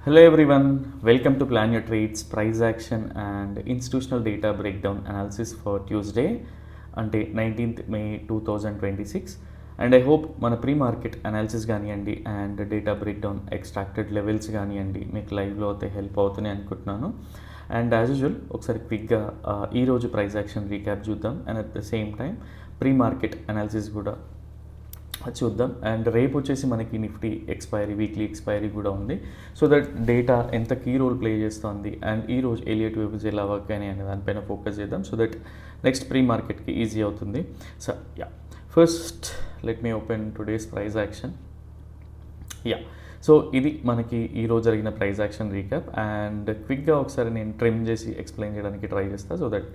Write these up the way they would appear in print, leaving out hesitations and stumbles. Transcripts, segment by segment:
Hello everyone, welcome to Plan Your Trades, Price Action and Institutional Data Breakdown Analysis for Tuesday అంటే 19th May 2026. And I hope మన pre market analysis కానివ్వండి and data breakdown extracted levels కానివ్వండి మీకు లైవ్లో అయితే help అవుతున్నాయి అనుకుంటున్నాను. And as usual ఒకసారి క్విక్గా ఈరోజు ప్రైస్ యాక్షన్ రీక్యాప్ చూద్దాం and at the same time pre market analysis కూడా చూద్దాం. అండ్ రేపు వచ్చేసి మనకి నిఫ్టీ ఎక్స్పైరీ వీక్లీ ఎక్స్పైరీ కూడా ఉంది. సో దట్ డేటా ఎంత కీ రోల్ ప్లే చేస్తుంది అండ్ ఈరోజు ఎలియట్ వేవ్స్ ఎలా వర్క్ అయినాయి అనే దానిపైన ఫోకస్ చేద్దాం. సో దట్ నెక్స్ట్ ప్రీ మార్కెట్కి ఈజీ అవుతుంది. So first let me open today's price action. So ఇది మనకి ఈరోజు జరిగిన ప్రైస్ యాక్షన్ రీక్యాప్ అండ్ క్విక్గా ఒకసారి నేను ట్రిమ్ చేసి ఎక్స్ప్లెయిన్ చేయడానికి ట్రై చేస్తాను. సో దట్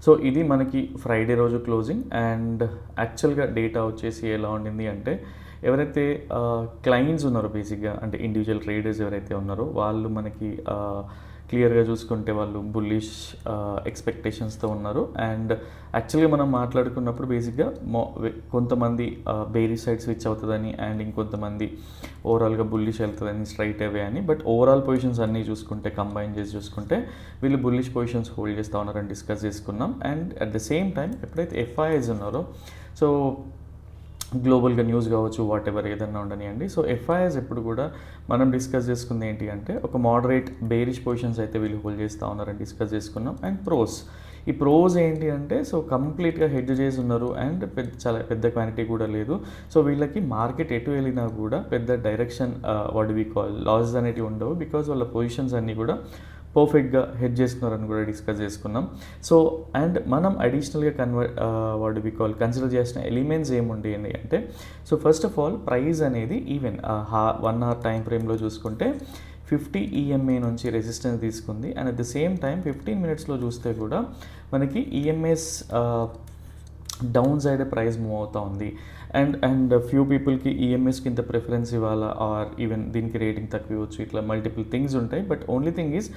సో ఇది మనకి ఫ్రైడే రోజు క్లోజింగ్ అండ్ యాక్చువల్గా డేటా వచ్చేసి ఎలా ఉండింది అంటే ఎవరైతే క్లయింట్స్ ఉన్నారో బేసిక్గా అంటే ఇండివిజువల్ ట్రేడర్స్ ఎవరైతే ఉన్నారో వాళ్ళు మనకి క్లియర్గా చూసుకుంటే వాళ్ళు బుల్లిష్ ఎక్స్పెక్టేషన్స్తో ఉన్నారు. అండ్ యాక్చువల్గా మనం మాట్లాడుకున్నప్పుడు బేసిక్గా కొంతమంది బేరీ సైడ్ స్విచ్ అవుతుందని అండ్ ఇంకొంతమంది ఓవరాల్గా బుల్లిష్ వెళ్తుందని స్ట్రైట్ అవే అని. బట్ ఓవరాల్ పొజిషన్స్ అన్నీ చూసుకుంటే కంబైన్ చేసి చూసుకుంటే వీళ్ళు బుల్లిష్ పొజిషన్స్ హోల్డ్ చేస్తూ ఉన్నారని డిస్కస్ చేసుకున్నాం. And at the same time ఎప్పుడైతే ఎఫ్ఐఐస్ ఉన్నారో సో గ్లోబల్గా న్యూస్ కావచ్చు వాట్ ఎవర్ ఏదన్నా ఉండనివ్వండి. సో ఎఫ్ఐఎస్ ఎప్పుడు కూడా మనం డిస్కస్ చేసుకుంది ఏంటి అంటే ఒక మోడరేట్ బేరిష్ పొజిషన్స్ అయితే వీళ్ళు హోల్డ్ చేస్తూ ఉన్నారని డిస్కస్ చేసుకున్నాం. అండ్ ఈ ప్రోస్ ఏంటి అంటే సో కంప్లీట్గా హెడ్జ్ చేసి ఉన్నారు అండ్ చాలా పెద్ద క్వాంటిటీ కూడా లేదు. సో వీళ్ళకి మార్కెట్ ఎటు వెళ్ళినా కూడా పెద్ద direction what we call losses అనేటివి ఉండవు బికాజ్ వాళ్ళ పొజిషన్స్ అన్నీ కూడా పర్ఫెక్ట్గా హెడ్ చేస్తున్నారని కూడా డిస్కస్ చేసుకున్నాం. సో అండ్ మనం అడిషనల్గా వాట్ వి కాల్ కన్సిడర్ చేసిన ఎలిమెంట్స్ ఏముండేవి అంటే so first of all price అనేది ఈవెన్ 1 hour టైం ఫ్రేమ్లో చూసుకుంటే 50 EMA నుంచి రెసిస్టెన్స్ తీసుకుంది. And at the same time 15 minutesలో చూస్తే కూడా మనకి EMAs down side price move అవుతూ ఉంది. అండ్ ఫ్యూ పీపుల్కి ఈఎంఎస్కి ఇంత ప్రిఫరెన్స్ ఇవ్వాలా ఆర్ ఈవెన్ దీనికి రేటింగ్ తక్కువ ఇవ్వచ్చు, ఇట్లా మల్టిపుల్ థింగ్స్ ఉంటాయి. బట్ ఓన్లీ థింగ్ ఈజ్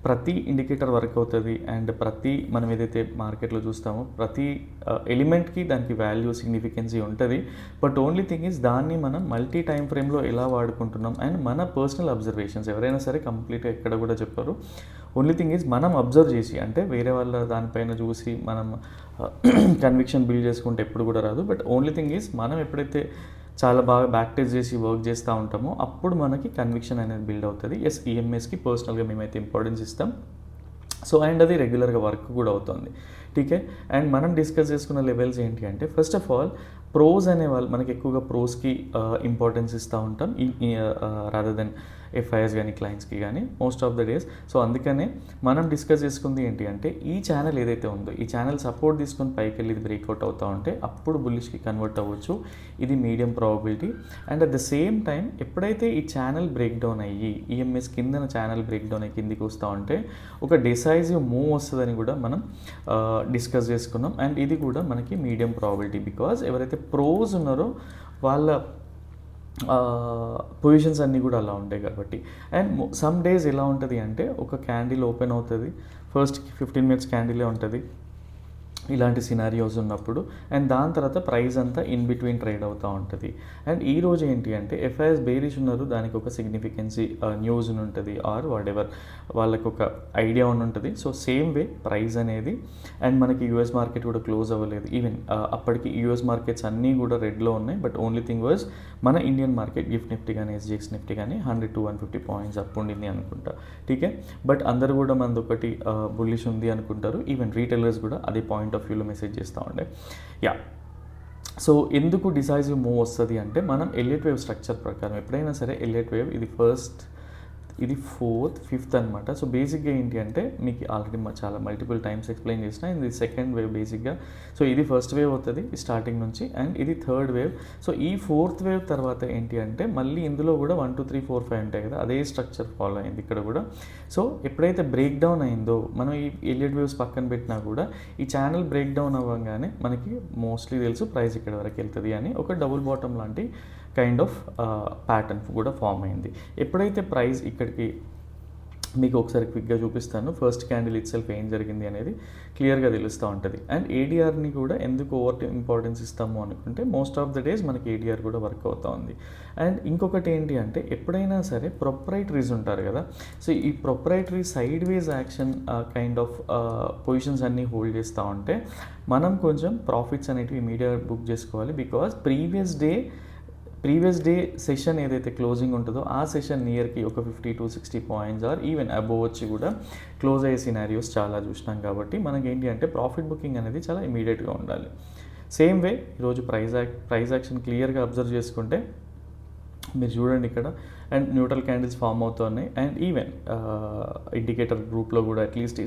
ప్రతి ఇండికేటర్ వర్క్ అవుతుంది అండ్ ప్రతి మనం ఏదైతే మార్కెట్లో చూస్తామో ప్రతి ఎలిమెంట్కి దానికి వాల్యూ సిగ్నిఫికెన్సీ ఉంటుంది. బట్ ఓన్లీ థింగ్ ఈజ్ దాన్ని మనం మల్టీ టైం ఫ్రేమ్లో ఎలా వాడుకుంటున్నాం అండ్ మన పర్సనల్ అబ్జర్వేషన్స్ ఎవరైనా సరే కంప్లీట్గా ఎక్కడ కూడా చెప్పారు. ఓన్లీ థింగ్ ఈజ్ మనం అబ్జర్వ్ చేసి అంటే వేరే వాళ్ళ దానిపైన చూసి మనం కన్విక్షన్ బిల్డ్ చేసుకుంటే ఎప్పుడు కూడా రాదు. బట్ ఓన్లీ థింగ్ ఈజ్ మనం ఎప్పుడైతే చాలా బాగా బ్యాక్ టెస్ట్ చేసి వర్క్ చేస్తూ ఉంటామో అప్పుడు మనకి కన్విక్షన్ అనేది బిల్డ్ అవుతుంది. ఈఎంఎస్కి పర్సనల్గా మేమైతే ఇంపార్టెన్స్ ఇస్తాం. సో అండ్ అది రెగ్యులర్గా వర్క్ కూడా అవుతుంది. టీకే అండ్ మనం డిస్కస్ చేసుకున్న లెవెల్స్ ఏంటి అంటే ఫస్ట్ ఆఫ్ ఆల్ ప్రోస్ అనేవాళ్ళు మనకి ఎక్కువగా ప్రోస్కి ఇంపార్టెన్స్ ఇస్తూ ఉంటాం రాదర్ దెన్ ఎఫ్ఐఎస్ కానీ క్లయింట్స్కి కానీ most of the days. So అందుకనే మనం డిస్కస్ చేసుకుంది ఏంటి అంటే ఈ ఛానల్ ఏదైతే ఉందో ఈ ఛానల్ సపోర్ట్ తీసుకొని పైకి వెళ్ళి ఇది బ్రేక్అవుట్ అవుతూ ఉంటే అప్పుడు బుల్లిష్కి కన్వర్ట్ అవ్వచ్చు, ఇది medium probability. And at the same time ఎప్పుడైతే ఈ ఛానల్ బ్రేక్ డౌన్ అయ్యి ఈఎంఎస్ కిందన ఛానల్ బ్రేక్ డౌన్ అయ్యి కిందికి వస్తూ ఉంటే ఒక డిసైజివ్ మూవ్ వస్తుందని కూడా మనం డిస్కస్ చేసుకున్నాం. అండ్ ఇది కూడా మనకి మీడియం ప్రాబబిలిటీ బికాజ్ ఎవరైతే ప్రోస్ ఉన్నారో వాళ్ళ పొజిషన్స్ అన్నీ కూడా అలా ఉంటాయి కాబట్టి. అండ్ సమ్ డేస్ ఎలా ఉంటుంది అంటే ఒక క్యాండిల్ ఓపెన్ అవుతుంది, ఫస్ట్ 15 minutes క్యాండిలే ఉంటుంది ఇలాంటి సినారియోస్ ఉన్నప్పుడు. అండ్ దాని తర్వాత ప్రైస్ అంతా ఇన్ బిట్వీన్ ట్రేడ్ అవుతూ ఉంటుంది. అండ్ ఈరోజు ఏంటి అంటే ఎఫ్ఐఎస్ బేరిష్ ఉన్నారు, దానికి ఒక సిగ్నిఫికెన్సీ న్యూస్ ఉంటుంది ఆర్ వాట్ ఎవర్ వాళ్ళకు ఒక ఐడియా ఉంటుంది. సో సేమ్ వే ప్రైస్ అనేది అండ్ మనకి యూఎస్ మార్కెట్ కూడా క్లోజ్ అవ్వలేదు. ఈవెన్ అప్పటికి యూఎస్ మార్కెట్స్ అన్నీ కూడా రెడ్లో ఉన్నాయి. బట్ ఓన్లీ థింగ్ వాజ్ మన ఇండియన్ మార్కెట్ గిఫ్ట్ నిఫ్టీ కానీ ఎస్జిఎక్స్ నిఫ్టీ కానీ 100 to 150 points అప్ ఉండింది అనుకుంటా. టీకే బట్ అందరు కూడా మనది ఒకటి బుల్లిష్ ఉంది అనుకుంటారు. ఈవెన్ రీటైలర్స్ కూడా అదే పాయింట్ ఆఫ్ వ్యూలో మెసేజ్ చేస్తూ ఉండే. సో ఎందుకు డిసైజివ్ మూవ్ వస్తుంది అంటే మనం ఎలియట్ వేవ్ స్ట్రక్చర్ ప్రకారం ఎప్పుడైనా సరే ఎలియట్ వేవ్ ఇది ఫస్ట్, ఇది ఫోర్త్, ఫిఫ్త్ అనమాట. సో బేసిక్గా ఏంటి అంటే మీకు ఆల్రెడీ చాలా మల్టిపుల్ టైమ్స్ ఎక్స్ప్లెయిన్ చేసిన ఇది సెకండ్ వేవ్ బేసిక్గా. సో ఇది ఫస్ట్ వేవ్ అవుతుంది స్టార్టింగ్ నుంచి అండ్ ఇది థర్డ్ వేవ్. సో ఈ ఫోర్త్ వేవ్ తర్వాత ఏంటి అంటే మళ్ళీ ఇందులో కూడా 1 2 3 4 5 ఉంటాయి కదా, అదే స్ట్రక్చర్ ఫాలో అయింది ఇక్కడ కూడా. సో ఎప్పుడైతే బ్రేక్ డౌన్ అయిందో మనం ఈ ఎలియట్ వేవ్స్ పక్కన పెట్టినా కూడా ఈ ఛానల్ బ్రేక్ డౌన్ అవ్వగానే మనకి మోస్ట్లీ తెలుసు ప్రైస్ ఇక్కడ వరకు వెళ్తుంది అని ఒక డబుల్ బాటమ్ లాంటి కైండ్ ఆఫ్ ప్యాటర్న్ కూడా ఫామ్ అయింది. ఎప్పుడైతే ప్రైస్ ఇక్కడికి మీకు ఒకసారి క్విక్గా చూపిస్తాను. ఫస్ట్ క్యాండిల్ ఇట్ సెల్ఫ్ ఏం జరిగింది అనేది క్లియర్గా తెలుస్తూ ఉంటుంది. అండ్ ఏడిఆర్ని కూడా ఎందుకు ఓవర్ ఇంపార్టెన్స్ ఇస్తాము అనుకుంటే మోస్ట్ ఆఫ్ ద డేస్ మనకి ఏడిఆర్ కూడా వర్క్ అవుతూ ఉంది. అండ్ ఇంకొకటి ఏంటి అంటే ఎప్పుడైనా సరే ప్రొప్రైటరీస్ ఉంటారు కదా, సో ఈ proprietary side ways action kind of positions అన్నీ హోల్డ్ చేస్తూ ఉంటే మనం కొంచెం ప్రాఫిట్స్ అనేటివి ఇమీడియట్ బుక్ చేసుకోవాలి. బికాజ్ ప్రీవియస్ డే సెషన్ ఏదైతే క్లోజింగ్ ఉంటుందో ఆ సెషన్ నియర్కి ఒక 50 to 60 points or even above వచ్చి కూడా క్లోజ్ అయ్యే సినారియోస్ చాలా చూసినాం. కాబట్టి మనకి ఏంటి అంటే ప్రాఫిట్ బుకింగ్ అనేది చాలా ఇమీడియట్గా ఉండాలి. సేమ్ వే ఈరోజు ప్రైస్ యాక్షన్ క్లియర్గా అబ్జర్వ్ చేసుకుంటే మీరు చూడండి ఇక్కడ అండ్ న్యూట్రల్ క్యాండిల్స్ ఫామ్ అవుతున్నాయి. అండ్ ఈవెన్ ఇండికేటర్ గ్రూప్లో కూడా అట్లీస్ట్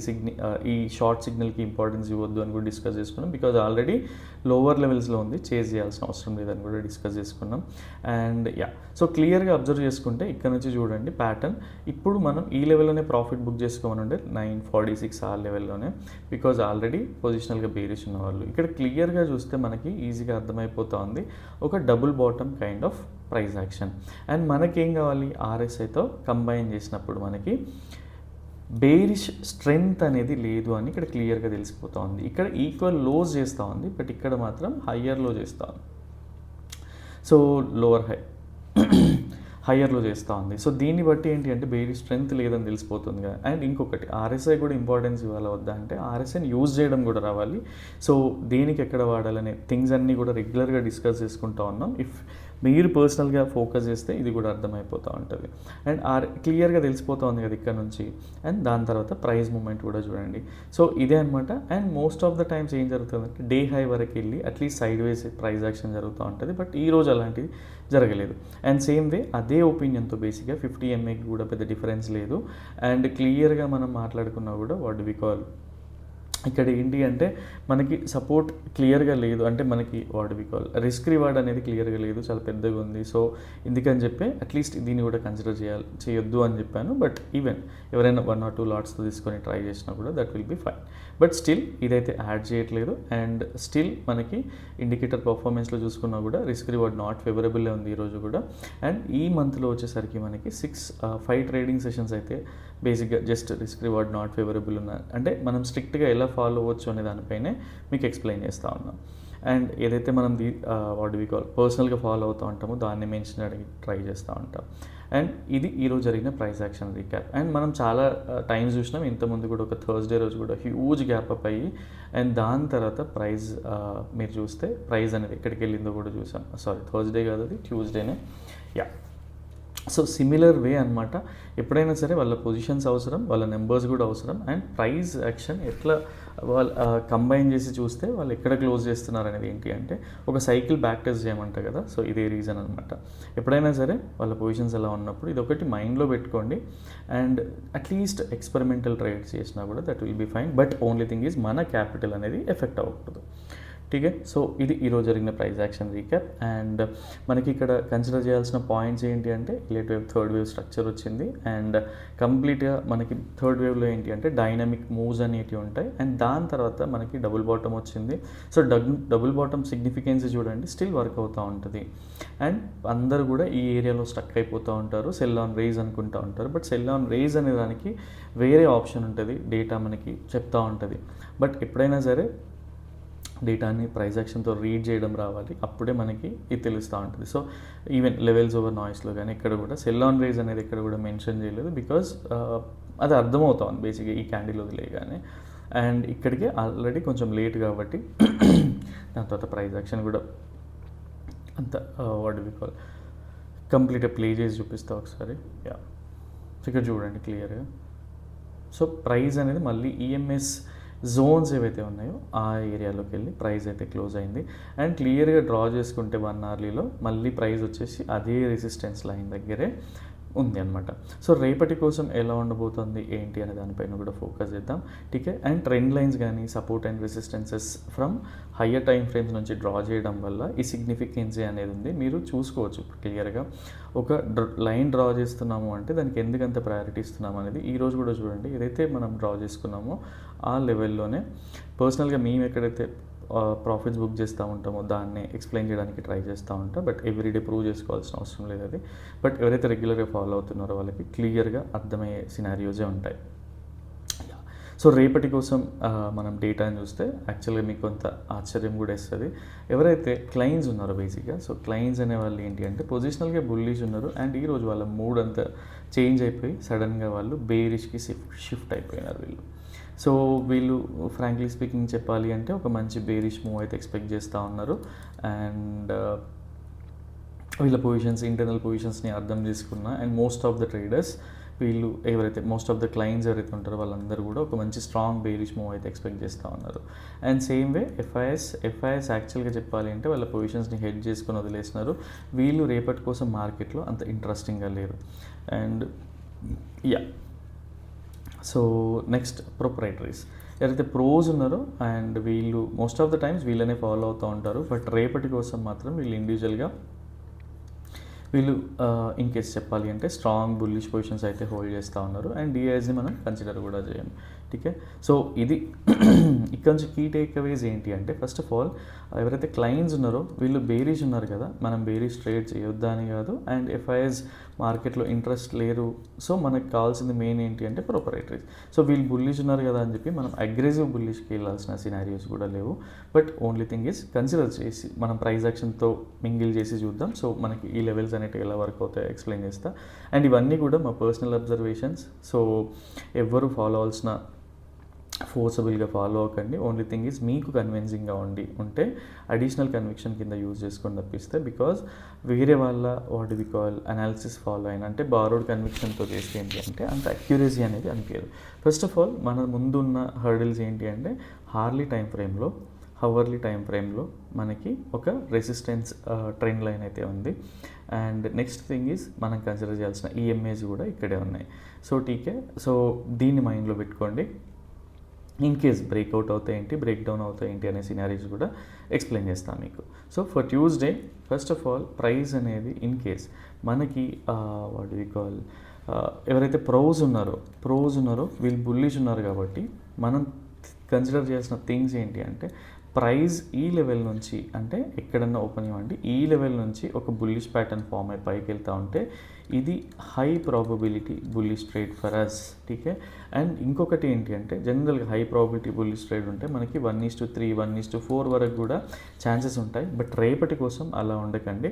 ఈ షార్ట్ సిగ్నల్కి ఇంపార్టెన్స్ ఇవ్వద్దు అని కూడా డిస్కస్ చేసుకున్నాం. బికాజ్ ఆల్రెడీ లోవర్ లెవెల్స్లో ఉంది, చేజ్ చేయాల్సిన అవసరం లేదని కూడా డిస్కస్ చేసుకున్నాం. అండ్ సో క్లియర్గా అబ్జర్వ్ చేసుకుంటే ఇక్కడ నుంచి చూడండి ప్యాటర్న్. ఇప్పుడు మనం ఈ లెవెల్లోనే ప్రాఫిట్ బుక్ చేసుకోమని ఉంటే 946 ఆ లెవెల్లోనే, బికాజ్ ఆల్రెడీ పొజిషనల్గా బేరిష్ ఉన్న వాళ్ళు. ఇక్కడ క్లియర్గా చూస్తే మనకి ఈజీగా అర్థమైపోతుంది ఒక double bottom kind of price action. And మనకేం కావాలి, ఆర్ఎస్ఐతో కంబైన్ చేసినప్పుడు మనకి బేరిష్ స్ట్రెంగ్త్ అనేది లేదు అని ఇక్కడ క్లియర్గా తెలిసిపోతూ ఉంది. ఇక్కడ ఈక్వల్ లోస్ చేస్తూ ఉంది, బట్ ఇక్కడ మాత్రం హయ్యర్ లో చేస్తూ ఉంది. సో లోవర్ హయ్యర్లో చేస్తూ ఉంది. సో దీన్ని బట్టి ఏంటి అంటే బేరిష్ స్ట్రెంగ్త్ లేదని తెలిసిపోతుంది కదా. అండ్ ఇంకొకటి ఆర్ఎస్ఐ కూడా ఇంపార్టెన్స్ ఇవ్వాలి వద్దా అంటే ఆర్ఎస్ఐని యూజ్ చేయడం కూడా రావాలి. సో దేనికి ఎక్కడ వాడాలనే థింగ్స్ అన్నీ కూడా రెగ్యులర్గా డిస్కస్ చేసుకుంటూ ఉన్నాం. ఇఫ్ మీరు పర్సనల్గా ఫోకస్ చేస్తే ఇది కూడా అర్థమైపోతూ ఉంటుంది. అండ్ క్లియర్గా తెలిసిపోతూ ఉంది కదా ఇక్కడ నుంచి. అండ్ దాని తర్వాత ప్రైస్ మూమెంట్ కూడా చూడండి. సో ఇదే అనమాట. And most of the times ఏం జరుగుతుందంటే డే హై వరకు వెళ్ళి అట్లీస్ట్ సైడ్ వేస్ ప్రైస్ యాక్షన్ జరుగుతూ ఉంటుంది. బట్ ఈ రోజు అలాంటిది జరగలేదు. అండ్ సేమ్ వే అదే ఒపీనియన్తో బేసిక్గా 50 MAకి కూడా పెద్ద డిఫరెన్స్ లేదు. అండ్ క్లియర్గా మనం మాట్లాడుకున్నా కూడా వాట్ వి కాల్ ఇక్కడ ఏంటి అంటే మనకి సపోర్ట్ క్లియర్గా లేదు, అంటే మనకి what we call risk reward అనేది క్లియర్గా లేదు, చాలా పెద్దగా ఉంది. సో ఎందుకని చెప్పి అట్లీస్ట్ దీన్ని కూడా కన్సిడర్ చేయొద్దు అని చెప్పాను. బట్ ఈవెన్ ఎవరైనా 1 or 2 లాట్స్తో తీసుకొని ట్రై చేసినా కూడా that will be fine. But still ఇదైతే యాడ్ చేయట్లేదు. అండ్ స్టిల్ మనకి ఇండికేటర్ పర్ఫార్మెన్స్లో చూసుకున్నా కూడా రిస్క్ రివార్డ్ నాట్ ఫేవరబుల్లే ఉంది ఈరోజు కూడా. అండ్ ఈ మంత్లో వచ్చేసరికి మనకి 5 ట్రేడింగ్ సెషన్స్ అయితే బేసిక్గా just risk reward not favourable ఉన్నారు. అంటే మనం స్ట్రిక్ట్గా ఎలా ఫాలో అవ్వచ్చు అనే దానిపైనే మీకు ఎక్స్ప్లెయిన్ చేస్తూ ఉన్నాం. అండ్ ఏదైతే మనం వాట్ వి కాల్ పర్సనల్గా ఫాలో అవుతూ ఉంటామో దాన్ని మెన్షన్ చేయడానికి ట్రై చేస్తూ ఉంటాం. అండ్ ఇది ఈరోజు జరిగిన ప్రైస్ యాక్షన్ రీక్యాప్. అండ్ మనం చాలా టైమ్స్ చూసినాం, ఇంతకుముందు కూడా ఒక థర్స్డే రోజు కూడా హ్యూజ్ గ్యాప్ అప్ అయ్యి అండ్ దాని తర్వాత ప్రైస్ మీరు చూస్తే ప్రైస్ అనేది ఎక్కడికి వెళ్ళిందో కూడా చూసాం. సారీ థర్స్డే కాదు, అది ట్యూస్డేనే. సో సిమిలర్ వే అనమాట. ఎప్పుడైనా సరే వాళ్ళ పొజిషన్స్ అవసరం, వాళ్ళ నెంబర్స్ కూడా అవసరం. అండ్ ప్రైస్ యాక్షన్ ఎట్లా వాళ్ళు కంబైన్ చేసి చూస్తే వాళ్ళు ఎక్కడ క్లోజ్ చేస్తున్నారు అనేది ఏంటి అంటే ఒక సైకిల్ బ్యాక్ టెస్ట్ చేయమంటారు కదా. సో ఇదే రీజన్ అనమాట. ఎప్పుడైనా సరే వాళ్ళ పొజిషన్స్ ఎలా ఉన్నప్పుడు ఇది ఒకటి మైండ్లో పెట్టుకోండి. అండ్ అట్లీస్ట్ ఎక్స్పెరిమెంటల్ ట్రేడ్స్ చేసినా కూడా that will be fine. But only thing is మన క్యాపిటల్ అనేది ఎఫెక్ట్ అవ్వకూడదు. ఠీకే. సో ఇది ఈరోజు జరిగిన ప్రైస్ యాక్షన్ రీక్యాప్. అండ్ మనకి ఇక్కడ కన్సిడర్ చేయాల్సిన పాయింట్స్ ఏంటి అంటే late wave, third wave structure వచ్చింది. అండ్ కంప్లీట్గా మనకి థర్డ్ వేవ్లో ఏంటి అంటే డైనమిక్ మూవ్స్ అనేటివి ఉంటాయి. అండ్ దాని తర్వాత మనకి డబుల్ బాటమ్ వచ్చింది. సో డబుల్ బాటమ్ సిగ్నిఫికెన్స్ చూడండి, స్టిల్ వర్క్ అవుతూ ఉంటుంది. అండ్ అందరూ కూడా ఈ ఏరియాలో స్టక్ అయిపోతూ ఉంటారు, సెల్ ఆన్ రేజ్ అనుకుంటూ ఉంటారు. బట్ సెల్ ఆన్ రేజ్ అనే దానికి వేరే ఆప్షన్ ఉంటుంది, డేటా మనకి చెప్తూ ఉంటుంది. బట్ ఎప్పుడైనా సరే డేటాని ప్రైస్ యాక్షన్తో రీడ్ చేయడం రావాలి, అప్పుడే మనకి ఇది తెలుస్తూ ఉంటుంది. సో ఈవెన్ లెవెల్స్ ఓవర్ నాయిస్లో కానీ ఇక్కడ కూడా సెల్ ఆన్ రేజ్ అనేది ఇక్కడ కూడా మెన్షన్ చేయలేదు. బికాజ్ అది అర్థమవుతుంది బేసిక్గా ఈ క్యాండిల్ వదిలేయగానే. అండ్ ఇక్కడికి ఆల్రెడీ కొంచెం లేట్ కాబట్టి దాని తర్వాత ప్రైస్ యాక్షన్ కూడా అంత వాట్ వి కాల్ కంప్లీట్గా ప్లే చేసి చూపిస్తా ఒకసారి. ఇక్కడ చూడండి క్లియర్గా. సో ప్రైస్ అనేది మళ్ళీ ఈఎంఎస్ జోన్స్ ఏవైతే ఉన్నాయో ఆ ఏరియాలోకి వెళ్ళి ప్రైస్ అయితే క్లోజ్ అయింది. అండ్ క్లియర్గా డ్రా చేసుకుంటే 1 hourలో మళ్ళీ ప్రైస్ వచ్చేసి అదే రెసిస్టెన్స్ లైన్ దగ్గరే ఉంది అనమాట. సో రేపటి కోసం ఎలా ఉండబోతుంది ఏంటి అనే దానిపైన కూడా ఫోకస్ చేద్దాం. టీకే. అండ్ ట్రెండ్ లైన్స్ కానీ support and resistances from higher time frames నుంచి డ్రా చేయడం వల్ల ఈ సిగ్నిఫికెన్సీ అనేది ఉంది, మీరు చూసుకోవచ్చు ఇప్పుడు క్లియర్గా. ఒక లైన్ డ్రా చేస్తున్నాము అంటే దానికి ఎందుకంత ప్రయారిటీ ఇస్తున్నాము అనేది ఈరోజు కూడా చూడండి. ఏదైతే మనం డ్రా చేసుకున్నామో ఆ లెవెల్లోనే పర్సనల్గా మేము ఎక్కడైతే ప్రాఫిట్స్ బుక్ చేస్తూ ఉంటామో దాన్ని ఎక్స్ప్లెయిన్ చేయడానికి ట్రై చేస్తూ ఉంటాం. బట్ ఎవ్రీడే ప్రూవ్ చేసుకోవాల్సిన అవసరం లేదు అది. బట్ ఎవరైతే రెగ్యులర్గా ఫాలో అవుతున్నారో వాళ్ళకి క్లియర్గా అర్థమయ్యే సినారియోసే ఉంటాయి. సో రేపటి కోసం మనం డేటాని చూస్తే యాక్చువల్గా మీకు కొంత ఆశ్చర్యం కూడా ఇస్తుంది. ఎవరైతే క్లయింట్స్ ఉన్నారో బేసిక్గా, సో క్లయింట్స్ అనే వాళ్ళు ఏంటి అంటే పొజిషనల్గా బుల్లిష్ ఉన్నారు అండ్ ఈరోజు వాళ్ళ మూడ్ అంతా చేంజ్ అయిపోయి సడన్గా వాళ్ళు బేరిష్కి షిఫ్ట్ అయిపోయినారు వీళ్ళు. సో వీళ్ళు ఫ్రాంక్లీ స్పీకింగ్ చెప్పాలి అంటే ఒక మంచి బేరిష్ మూవ్ అయితే ఎక్స్పెక్ట్ చేస్తూ ఉన్నారు. అండ్ వీళ్ళ పొజిషన్స్, ఇంటర్నల్ పొజిషన్స్ని అర్థం చేసుకున్న and most of the traders వీళ్ళు ఎవరైతే మోస్ట్ ఆఫ్ ద క్లయింట్స్ ఎవరైతే ఉంటారో వాళ్ళందరూ కూడా ఒక మంచి స్ట్రాంగ్ బేరిష్ మూవ్ అయితే ఎక్స్పెక్ట్ చేస్తూ ఉన్నారు. అండ్ సేమ్ వే ఎఫ్ఐఎస్ యాక్చువల్గా చెప్పాలి అంటే వాళ్ళ పొజిషన్స్ని హెడ్ చేసుకొని వదిలేసినారు. వీళ్ళు రేపటి కోసం మార్కెట్లో అంత ఇంట్రెస్టింగ్గా లేరు. అండ్ సో నెక్స్ట్ ప్రొప్రైటరీస్ ఎవరైతే ప్రోస్ ఉన్నారో అండ్ వీళ్ళు మోస్ట్ ఆఫ్ ద టైమ్స్ వీళ్ళనే ఫాలో అవుతూ ఉంటారు. బట్ రేపటి కోసం మాత్రం వీళ్ళు ఇండివిజువల్గా వీళ్ళు ఇన్ కేస్ చెప్పాలి అంటే స్ట్రాంగ్ బుల్లిష్ పొజిషన్స్ అయితే హోల్డ్ చేస్తూ ఉన్నారు. అండ్ డిఐఎస్ని మనం కన్సిడర్ కూడా చేయం. ఠీకే. సో ఇది ఇక్కడ నుంచి కీ టేక్ అవేస్ ఏంటి అంటే ఫస్ట్ ఆఫ్ ఆల్ ఎవరైతే క్లయింట్స్ ఉన్నారో వీళ్ళు బేరిష్ ఉన్నారు కదా, మనం బేరిష్ ట్రేడ్ చేయొద్దా అని కాదు. అండ్ ఎఫ్ఐఎస్ మార్కెట్లో ఇంట్రెస్ట్ లేరు. సో మనకు కావాల్సింది మెయిన్ ఏంటి అంటే ప్రొపరేటరీస్. సో వీళ్ళు బుల్లిష్ ఉన్నారు కదా అని చెప్పి మనం అగ్రెసివ్ బుల్లిష్కి వెళ్ళాల్సిన సినారియోస్ కూడా లేవు. But only thing is consider చేసి మనం ప్రైస్ యాక్షన్తో మింగిల్ చేసి చూద్దాం. సో మనకి ఈ లెవెల్స్ అనేవి ఎలా వర్క్ అవుతాయో ఎక్స్ప్లెయిన్ చేస్తా. అండ్ ఇవన్నీ కూడా మా పర్సనల్ అబ్జర్వేషన్స్. సో ఎవ్వరు ఫాలో అవ్వాల్సిన ఫోర్సబుల్గా ఫాలో అవ్వకండి. ఓన్లీ థింగ్ ఈజ్ మీకు కన్విన్సింగ్గా ఉంటే అడిషనల్ కన్విక్షన్ కింద యూజ్ చేసుకొని తప్పిస్తే, బికాజ్ వేరే వాళ్ళ what we call analysis follow అయిన అంటే బారోడ్ కన్విక్షన్తో చేస్తే ఏంటి అంటే అంత అక్యురసీ అనేది అనిపించదు. ఫస్ట్ ఆఫ్ ఆల్ మన ముందున్న హర్డిల్స్ ఏంటి అంటే హార్లీ టైం ఫ్రేమ్లో, హవర్లీ టైం ఫ్రేమ్లో మనకి ఒక రెసిస్టెన్స్ ట్రెండ్ లైన్ అయితే ఉంది. అండ్ నెక్స్ట్ థింగ్ ఈజ్ మనం కన్సిడర్ చేయాల్సిన ఈఎంఏస్ కూడా ఇక్కడే ఉన్నాయి. సో టీకే. సో దీన్ని మైండ్లో పెట్టుకోండి. ఇన్ కేస్ బ్రేక్అవుట్ అవుతాయి ఏంటి, బ్రేక్ డౌన్ అవుతాయి ఏంటి అనే సినారీస్ కూడా ఎక్స్ప్లెయిన్ చేస్తాను మీకు. So for Tuesday first of all price అనేది ఇన్ కేస్ మనకి వాట్ వి కాల్ ఎవరైతే ప్రోస్ ఉన్నారో వీళ్ళు బుల్లిష్ ఉన్నారు కాబట్టి మనం కన్సిడర్ చేయాల్సిన థింగ్స్ ఏంటి అంటే ప్రైస్ ఈ లెవెల్ నుంచి అంటే ఎక్కడన్నా ఓపెన్ ఇవ్వండి, ఈ లెవెల్ నుంచి ఒక బుల్లిష్ ప్యాటర్న్ ఫామ్ అయి పైకి వెళ్తూ ఉంటే ఇది high probability bullish trade for us. టీకే. అండ్ ఇంకొకటి ఏంటి అంటే జనరల్గా హై ప్రాబిలిటీ బుల్లిష్ ట్రేడ్ ఉంటే మనకి 1:3, 1:4 వరకు కూడా ఛాన్సెస్ ఉంటాయి. బట్ రేపటి కోసం అలా ఉండకండి.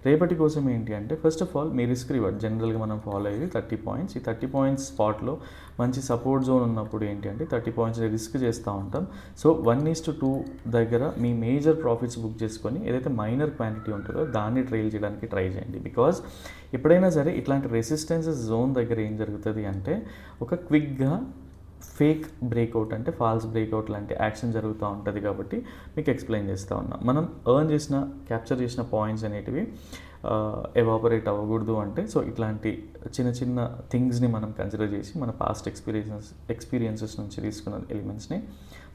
రేపటి కోసం ఏంటి అంటే first of all me risk reward జనరల్గా మనం ఫాలో అయ్యేది 30 పాయింట్స్. ఈ 30 పాయింట్స్ స్పాట్లో మంచి సపోర్ట్ జోన్ ఉన్నప్పుడు ఏంటి అంటే 30 పాయింట్స్ రిస్క్ చేస్తూ ఉంటాం. సో 1:2 దగ్గర మీ మేజర్ ప్రాఫిట్స్ బుక్ చేసుకొని ఏదైతే మైనర్ క్వాంటిటీ ఉంటుందో దాన్ని ట్రైల్ చేయడానికి ట్రై చేయండి. బికాజ్ ఎప్పుడైనా సరే ఇట్లాంటి రెసిస్టెన్సెస్ జోన్ దగ్గర ఏం జరుగుతుంది అంటే ఒక క్విక్గా ఫేక్ బ్రేక్అవుట్ అంటే ఫాల్స్ బ్రేక్అవుట్ లాంటి యాక్షన్ జరుగుతూ ఉంటుంది. కాబట్టి మీకు ఎక్స్ప్లెయిన్ చేస్తూ ఉన్నాం. మనం క్యాప్చర్ చేసిన పాయింట్స్ అనేటివి ఎవాపరేట్ అవ్వకూడదు అంటే సో ఇట్లాంటి చిన్న చిన్న థింగ్స్ని మనం కన్సిడర్ చేసి మన పాస్ట్ ఎక్స్పీరియన్సెస్ నుంచి తీసుకున్న ఎలిమెంట్స్ని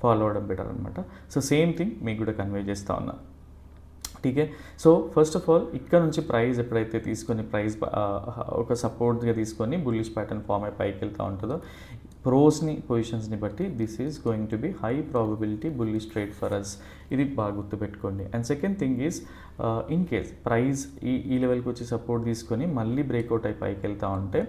ఫాలో అవ్వడం బెటర్ అనమాట. సో సేమ్ థింగ్ మీకు కూడా కన్వే చేస్తూ ఉన్నా. టీకే. సో ఫస్ట్ ఆఫ్ ఆల్ ఇక్కడ నుంచి ప్రైస్ ఎప్పుడైతే తీసుకొని ప్రైస్ ఒక సపోర్ట్గా తీసుకొని బుల్లిష్ ప్యాటర్న్ ఫామ్ అయి పైకి వెళ్తూ ఉంటుందో ప్రోస్ని పొజిషన్స్ని బట్టి this is going to be high probability bullish trade for us. ఇది బాగా గుర్తుపెట్టుకోండి. And second thing is in case price ఈ లెవెల్కి వచ్చి సపోర్ట్ తీసుకొని మళ్ళీ బ్రేక్అవుట్ అయి పైకి వెళ్తూ ఉంటే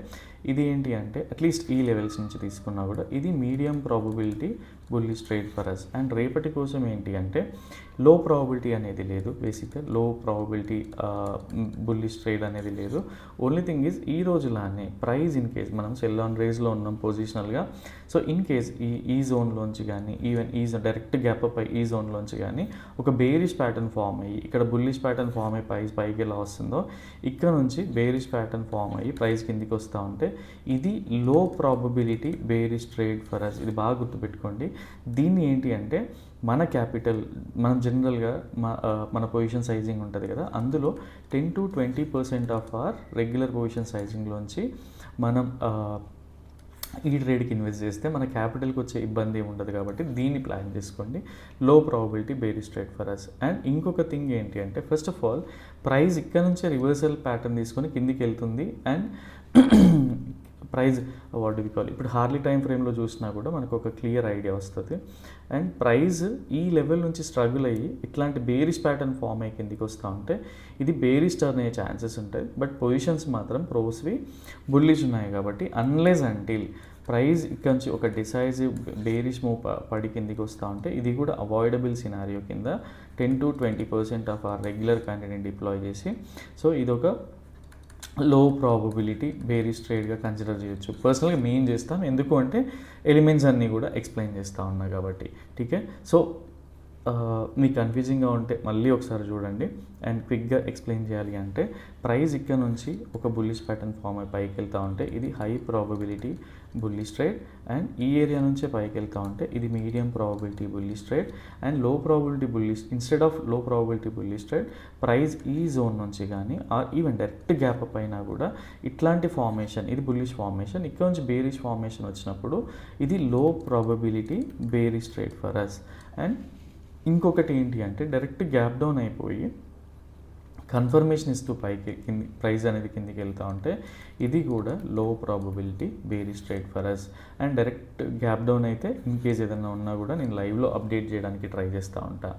ఇది ఏంటి అంటే అట్లీస్ట్ ఈ లెవెల్స్ నుంచి తీసుకున్నా కూడా ఇది medium probability bullish trade for us. And రేపటి కోసం ఏంటి అంటే లో ప్రాబబిలిటీ అనేది లేదు. బేసిక్గా లో ప్రాబబిలిటీ బుల్లిష్ ట్రేడ్ అనేది లేదు. ఓన్లీ థింగ్ ఈజ్ ఈ రోజులానే ప్రైస్ ఇన్ కేస్ మనం సెల్ ఆన్ రేస్లో ఉన్నాం పొజిషనల్గా. సో ఇన్ కేస్ ఈ జోన్లోంచి కానీ ఈవెన్ డైరెక్ట్ గ్యాప్ అప్ అయ్యి ఈ జోన్లోంచి కానీ ఒక బేరిష్ ప్యాటర్న్ ఫామ్ అయ్యి ఇక్కడ బుల్లిష్ ప్యాటర్న్ ఫామ్ అయ్యి ప్రైస్ పైకి ఎలా వస్తుందో ఇక్కడ నుంచి బేరిష్ ప్యాటర్న్ ఫామ్ అయ్యి ప్రైస్ కిందికి వస్తూ ఉంటే ఇది low probability bearish trade for us. ఇది బాగా గుర్తుపెట్టుకోండి. దీన్ని ఏంటి అంటే మన క్యాపిటల్ మనం జనరల్గా మన పొజిషన్ సైజింగ్ ఉంటుంది కదా, అందులో 10 to 20% of our regular position సైజింగ్లోంచి మనం ఈ ట్రేడ్కి ఇన్వెస్ట్ చేస్తే మన క్యాపిటల్కి వచ్చే ఇబ్బంది ఏమి ఉండదు. కాబట్టి దీన్ని ప్లాన్ చేసుకోండి. Low probability bearish trade for us. And ఇంకొక థింగ్ ఏంటి అంటే ఫస్ట్ ఆఫ్ ఆల్ ప్రైస్ ఇక్కడ నుంచే రివర్సల్ ప్యాటర్న్ తీసుకొని కిందికి వెళ్తుంది. And price what we call ఇప్పుడు హార్లీ టైం ఫ్రేమ్లో చూసినా కూడా మనకు ఒక క్లియర్ ఐడియా వస్తుంది. అండ్ ప్రైస్ ఈ లెవెల్ నుంచి స్ట్రగుల్ అయ్యి ఇట్లాంటి బేరిష్ ప్యాటర్న్ ఫామ్ అయ్యి కిందికి వస్తూ ఉంటే ఇది బేరిష్ టర్న్ అయ్యే ఛాన్సెస్ ఉంటాయి. బట్ పొజిషన్స్ మాత్రం ప్రోస్వి బుల్లిష్ ఉన్నాయి కాబట్టి అన్లెస్ అంటిల్ ప్రైస్ ఇక్కడ నుంచి ఒక డిసైజివ్ బేరిష్ మూవ్ పడి కిందికి వస్తూ ఉంటే ఇది కూడా అవాయిడబుల్ సినారియో కింద 10-20% ఆఫ్ ఆ రెగ్యులర్ క్యాండిడేట్ని డిప్లాయ్ చేసి సో ఇదొక లో ప్రాబబిలిటీ బేరిష్ ట్రేడ్గా కన్సిడర్ చేయొచ్చు. పర్సనల్గా మెయిన్ చేస్తాం, ఎందుకు అంటే ఎలిమెంట్స్ అన్నీ కూడా ఎక్స్ప్లెయిన్ చేస్తూ ఉన్నా కాబట్టి. ఠీకే, సో మీకు కన్ఫ్యూజింగ్గా ఉంటే మళ్ళీ ఒకసారి చూడండి. అండ్ క్విక్గా ఎక్స్ప్లెయిన్ చేయాలి అంటే ప్రైస్ ఇక్కడ నుంచి ఒక బుల్లిష్ ప్యాటర్న్ ఫామ్ అయి పైకి వెళ్తూ ఉంటే ఇది high probability bullish trade. And ఈ ఏరియా నుంచే పైకి వెళ్తూ ఉంటే ఇది medium probability bullish trade. And లో ప్రాబబిలిటీ బుల్లిష్ ఇన్స్టెడ్ ఆఫ్ లో ప్రాబబిలిటీ బుల్లిష్ ట్రేడ్ ప్రైస్ ఈ జోన్ నుంచి కానీ ఈవెన్ డైరెక్ట్ గ్యాప్ అప్ అయినా కూడా ఇట్లాంటి ఫార్మేషన్ ఇది బుల్లిష్ ఫార్మేషన్, ఇక్కడ నుంచి బేరిష్ ఫార్మేషన్ వచ్చినప్పుడు ఇది low probability bearish trade for us. And ఇంకొకటి ఏంటి అంటే డైరెక్ట్ గ్యాప్ డౌన్ అయిపోయి కన్ఫర్మేషన్ ఇస్తూ పైకి కింది ప్రైస్ అనేది కిందికి వెళ్తూ ఉంటే ఇది కూడా low probability bearish trade for us. And direct gap down అయితే ఇన్ కేస్ ఏదైనా ఉన్నా కూడా నేను లైవ్లో అప్డేట్ చేయడానికి ట్రై చేస్తూ ఉంటా.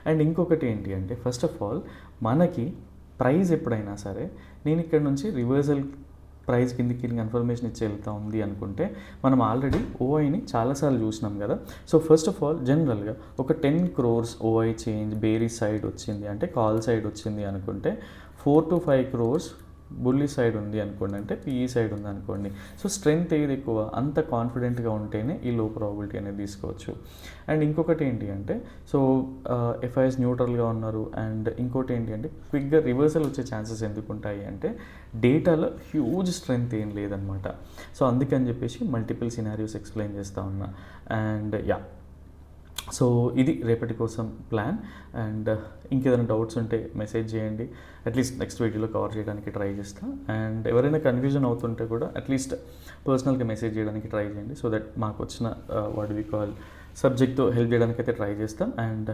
అండ్ ఇంకొకటి ఏంటి అంటే ఫస్ట్ ఆఫ్ ఆల్ మనకి ప్రైస్ ఎప్పుడైనా సరే నేను ఇక్కడ నుంచి రివర్సల్ ప్రైస్ కిందికి కన్ఫర్మేషన్ ఇచ్చి వెళ్తూ ఉంది అనుకుంటే మనం ఆల్రెడీ ఓఐని చాలాసార్లు చూసినాం కదా. సో ఫస్ట్ ఆఫ్ ఆల్ జనరల్గా ఒక 10 crores ఓఐ చేంజ్ బేరీ సైడ్ వచ్చింది అంటే కాల్ సైడ్ వచ్చింది అనుకుంటే 4 to 5 crores బుల్లి సైడ్ ఉంది అనుకోండి, అంటే పిఈ సైడ్ ఉంది అనుకోండి. సో స్ట్రెంగ్త్ ఏది ఎక్కువ అంత కాన్ఫిడెంట్గా ఉంటేనే ఈ లో ప్రాబిలిటీ అనేది తీసుకోవచ్చు. అండ్ ఇంకొకటి ఏంటి అంటే సో ఎఫ్ఐఎస్ న్యూట్రల్గా ఉన్నారు. అండ్ ఇంకోటి ఏంటి అంటే క్విక్గా రివర్సల్ వచ్చే ఛాన్సెస్ ఎందుకు ఉంటాయి అంటే డేటాలో హ్యూజ్ స్ట్రెంగ్త్ ఏం లేదనమాట. సో అందుకని చెప్పేసి మల్టిపుల్ సినారియోస్ ఎక్స్ప్లెయిన్ చేస్తూ ఉన్నా. అండ్ సో ఇది రేపటి కోసం ప్లాన్. అండ్ ఇంకేదైనా డౌట్స్ ఉంటే మెసేజ్ చేయండి, అట్లీస్ట్ నెక్స్ట్ వీడియోలో కవర్ చేయడానికి ట్రై చేస్తాను. అండ్ ఎవరైనా కన్ఫ్యూజన్ అవుతుంటే కూడా అట్లీస్ట్ పర్సనల్గా మెసేజ్ చేయడానికి ట్రై చేయండి. సో దట్ మాకు వచ్చిన వాట్ వి కాల్ సబ్జెక్ట్తో హెల్ప్ చేయడానికి అయితే ట్రై చేస్తాం. And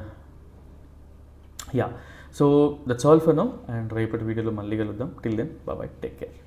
so that's all for now. And రేపటి వీడియోలో మళ్ళీ కలుద్దాం. Till then bye, take care.